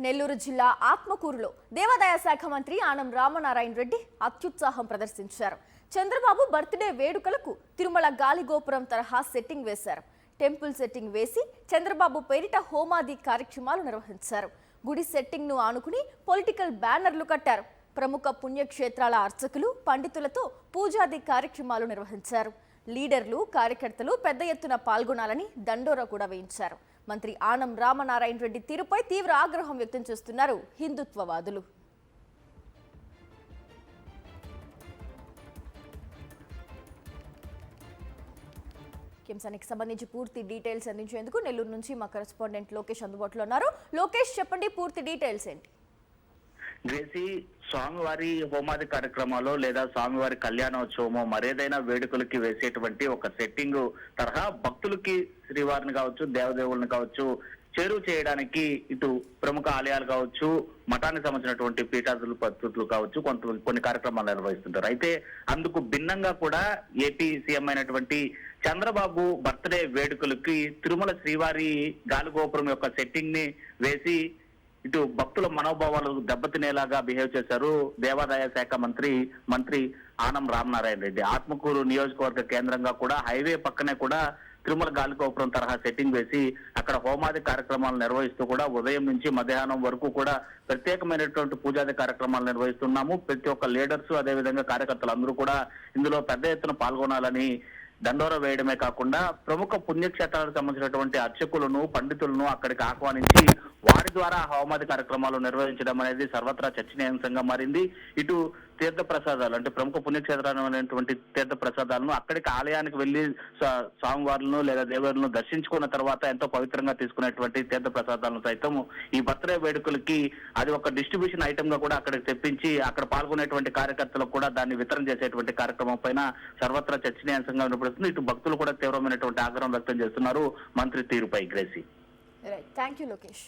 నెల్లూరు జిల్లా ఆత్మకూరులో దేవాదాయ శాఖ మంత్రి ఆనం రామనారాయణ రెడ్డి అత్యుత్సాహం ప్రదర్శించారు. చంద్రబాబు బర్త్డే వేడుకలకు తిరుమల గాలిగోపురం తరహా సెట్టింగ్ వేశారు. టెంపుల్ సెట్టింగ్ వేసి చంద్రబాబు పేరిట హోమాది కార్యక్రమాలు నిర్వహించారు. గుడి సెట్టింగ్ ను ఆనుకుని పొలిటికల్ బ్యానర్లు కట్టారు. ప్రముఖ పుణ్యక్షేత్రాల అర్చకులు పండితులతో పూజాది కార్యక్రమాలు నిర్వహించారు. లీడర్లు కార్యకర్తలు పెద్ద ఎత్తున పాల్గొనాలని దండోరా కూడా వేయించారు. మంత్రి ఆనం రామనారాయణ రెడ్డి తీరుపై తీవ్ర ఆగ్రహం వ్యక్తం చేస్తున్నారు హిందుత్వవాదులు. అంశానికి సంబంధించి పూర్తి డీటెయిల్స్ అందించేందుకు నెల్లూరు నుంచి మా కరెస్పాండెంట్ లోకేష్ అందుబాటులో ఉన్నారు. లోకేష్, చెప్పండి, పూర్తి డీటెయిల్స్ ఏంటి? గ్రేసీ, స్వామివారి హోమాది కార్యక్రమాలు లేదా స్వామివారి కళ్యాణోత్సవము మరేదైనా వేడుకలకి వేసేటువంటి ఒక సెట్టింగ్ తరహా భక్తులకి శ్రీవారిని కావచ్చు, దేవదేవులను కావచ్చు చేరువ చేయడానికి ఇటు ప్రముఖ ఆలయాలు కావచ్చు, మఠానికి సంబంధించినటువంటి పీఠాదులు పద్ధతులు కావచ్చు కొన్ని కార్యక్రమాలు నిర్వహిస్తుంటారు. అయితే అందుకు భిన్నంగా కూడా ఏపీ సీఎం అయినటువంటి చంద్రబాబు బర్త్డే వేడుకలకి తిరుమల శ్రీవారి గాలిగోపురం యొక్క సెట్టింగ్ ని వేసి ఇటు భక్తుల మనోభావాలు దెబ్బతినేలాగా బిహేవ్ చేశారు దేవాదాయ శాఖ మంత్రి ఆనం రామనారాయణ రెడ్డి. ఆత్మకూరు నియోజకవర్గ కేంద్రంగా కూడా హైవే పక్కనే కూడా తిరుమల గాలిగోపురం తరహా సెట్టింగ్ వేసి అక్కడ హోమాది కార్యక్రమాలు నిర్వహిస్తూ కూడా ఉదయం నుంచి మధ్యాహ్నం వరకు కూడా ప్రత్యేకమైనటువంటి పూజాది కార్యక్రమాలు నిర్వహిస్తున్నాము. ప్రతి ఒక్క లీడర్స్ అదేవిధంగా కార్యకర్తలు అందరూ కూడా ఇందులో పెద్ద ఎత్తున పాల్గొనాలని దండోర వేయడమే కాకుండా ప్రముఖ పుణ్యక్షేత్రాలకు సంబంధించినటువంటి అర్చకులను పండితులను అక్కడికి ఆహ్వానించి వారి ద్వారా హోమాది కార్యక్రమాలు నిర్వహించడం అనేది సర్వత్రా చర్చనీయాంశంగా మారింది. ఇటు తీర్థ ప్రసాదాలు అంటే ప్రముఖ పుణ్యక్షేత్రాలైనటువంటి తీర్థ ప్రసాదాలను అక్కడికి ఆలయానికి వెళ్లి స్వామివారులను లేదా దేవరులను దర్శించుకున్న తర్వాత ఎంతో పవిత్రంగా తీసుకునేటువంటి తీర్థ ప్రసాదాలను సైతం ఈ బర్త్డే వేడుకలకి అది ఒక డిస్ట్రిబ్యూషన్ ఐటమ్ గా కూడా అక్కడికి తెప్పించి అక్కడ పాల్గొనేటువంటి కార్యకర్తలకు కూడా దాన్ని వితరణ చేసేటువంటి కార్యక్రమం పైన సర్వత్రా చర్చనీయాంశంగా వినపడుతుంది. ఇటు భక్తులు కూడా తీవ్రమైనటువంటి ఆగ్రహం వ్యక్తం చేస్తున్నారు మంత్రి తీరుపై. Gracie, thank you Lokesh.